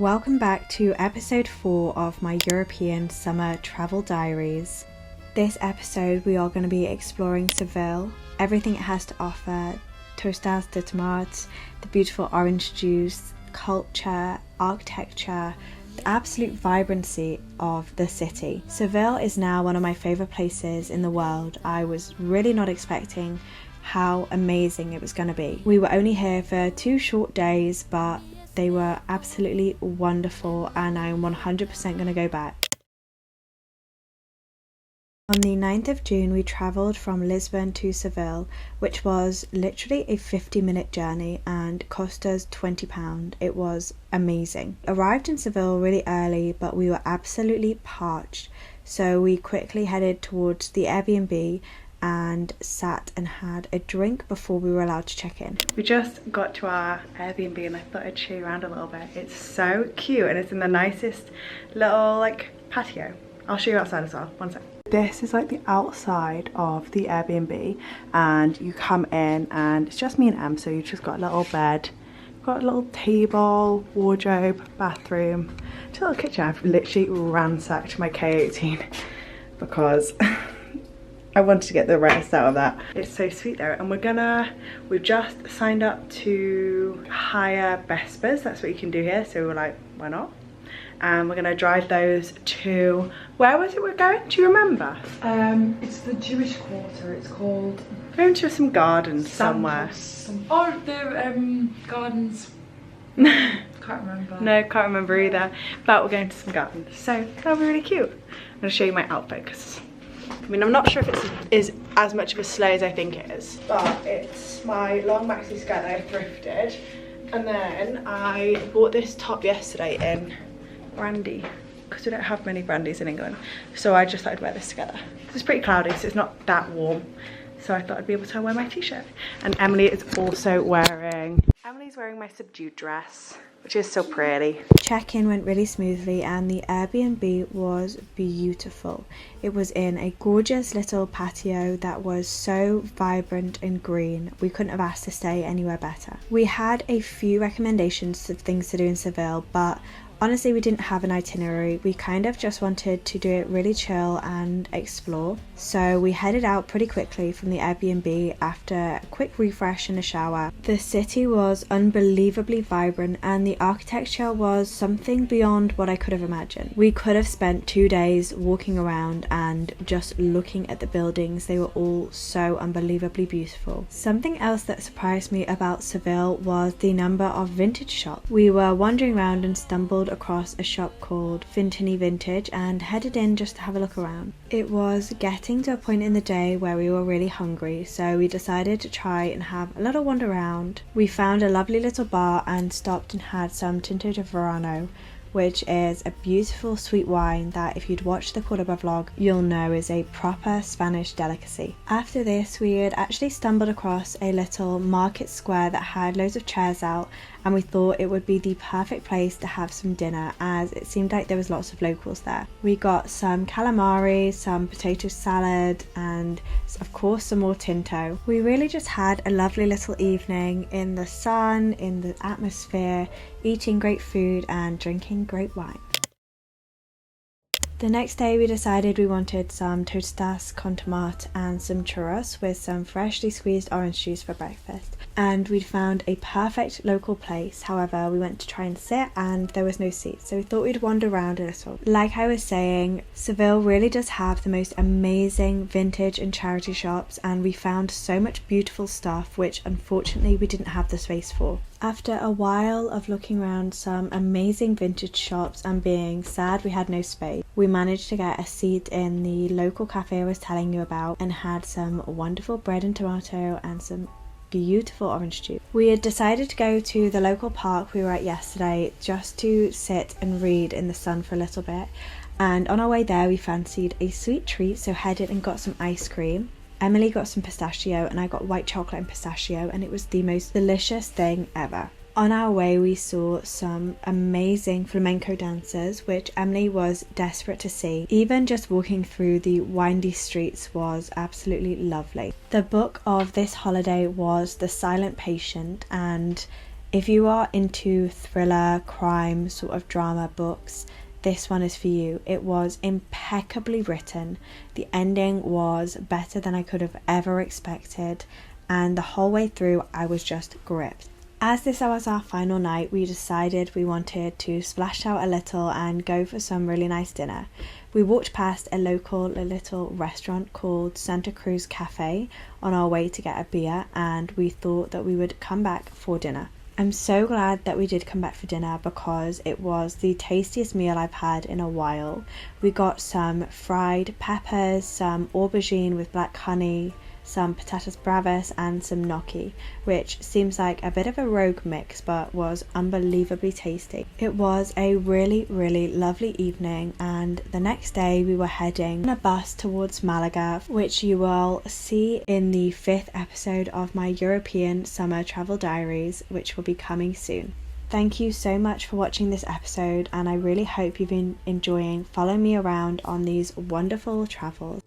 Welcome back to episode 4 of my European summer travel diaries. This episode we are going to be exploring Seville, everything it has to offer, tostas de tomates, the beautiful orange juice, culture, architecture, the absolute vibrancy of the city. Seville is now one of my favourite places in the world. I was really not expecting how amazing it was going to be. We were only here for 2 short days, but they were absolutely wonderful and I'm 100% going to go back. On the 9th of June we travelled from Lisbon to Seville, which was literally a 50-minute journey and cost us £20. It was amazing. Arrived in Seville really early, but we were absolutely parched, so we quickly headed towards the Airbnb and sat and had a drink before we were allowed to check in. We just got to our Airbnb and I thought I'd show you around a little bit. It's so cute and it's in the nicest little patio. I'll show you outside as well, one sec. This is the outside of the Airbnb and you come in and it's just me and Em, so you've just got a little bed, got a little table, wardrobe, bathroom, just a little kitchen. I've literally ransacked my K18 because I wanted to get the rest out of that. It's so sweet there. And we've just signed up to hire Vespers. That's what you can do here. So we're like, why not? And we're gonna drive those to, where was it we're going? Do you remember? It's the Jewish quarter. It's called... Going to some gardens somewhere. Oh, the gardens. Can't remember. No, can't remember either. But we're going to some gardens. So that'll be really cute. I'm gonna show you my outfit because I'm not sure if it is as much of a sleigh as I think it is, but it's my long maxi skirt that I thrifted, and then I bought this top yesterday in brandy because we don't have many brandies in England, so I just thought I'd wear this together. It's pretty cloudy, so it's not that warm, so I thought I'd be able to wear my t-shirt. And Emily's wearing my subdued dress, which is so pretty. Check-in went really smoothly and the Airbnb was beautiful. It was in a gorgeous little patio that was so vibrant and green. We couldn't have asked to stay anywhere better. We had a few recommendations of things to do in Seville, but honestly we didn't have an itinerary. We kind of just wanted to do it really chill and explore. So we headed out pretty quickly from the Airbnb after a quick refresh and a shower. The city was unbelievably vibrant and the architecture was something beyond what I could have imagined. We could have spent 2 days walking around and just looking at the buildings. They were all so unbelievably beautiful. Something else that surprised me about Seville was the number of vintage shops. We were wandering around and stumbled across a shop called Vintini Vintage and headed in just to have a look around. It was getting to a point in the day where we were really hungry, so we decided to try and have a little wander around. We found a lovely little bar and stopped and had some Tinto de Verano, which is a beautiful sweet wine that if you'd watched the Cordoba vlog you'll know is a proper Spanish delicacy. After this we had actually stumbled across a little market square that had loads of chairs out, and we thought it would be the perfect place to have some dinner as it seemed like there was lots of locals there. We got some calamari, some potato salad and of course some more Tinto. We really just had a lovely little evening in the sun, in the atmosphere, eating great food and drinking great wine. The next day we decided we wanted some tostas con tomate and some churros with some freshly squeezed orange juice for breakfast. And we'd found a perfect local place. However, we went to try and sit and there was no seats, so we thought we'd wander around a little. Like I was saying, Seville really does have the most amazing vintage and charity shops, and we found so much beautiful stuff which unfortunately we didn't have the space for. After a while of looking around some amazing vintage shops and being sad we had no space, we managed to get a seat in the local cafe I was telling you about and had some wonderful bread and tomato and some beautiful orange juice. We had decided to go to the local park we were at yesterday just to sit and read in the sun for a little bit, and on our way there we fancied a sweet treat, so headed and got some ice cream. Emily got some pistachio and I got white chocolate and pistachio, and it was the most delicious thing ever. On our way we saw some amazing flamenco dancers, which Emily was desperate to see. Even just walking through the windy streets was absolutely lovely. The book of this holiday was The Silent Patient, and If you are into thriller, crime, sort of drama books, this one is for you. It was impeccably written. The ending was better than I could have ever expected, and the whole way through I was just gripped. As this was our final night, we decided we wanted to splash out a little and go for some really nice dinner. We walked past a little restaurant called Santa Cruz Cafe on our way to get a beer, and we thought that we would come back for dinner. I'm so glad that we did come back for dinner because it was the tastiest meal I've had in a while. We got some fried peppers, some aubergine with black honey, some patatas bravas and some gnocchi, which seems like a bit of a rogue mix but was unbelievably tasty. It was a really lovely evening, and the next day we were heading on a bus towards Malaga, which you will see in the 5th episode of my European summer travel diaries, which will be coming soon. Thank you so much for watching this episode, and I really hope you've been enjoying following me around on these wonderful travels.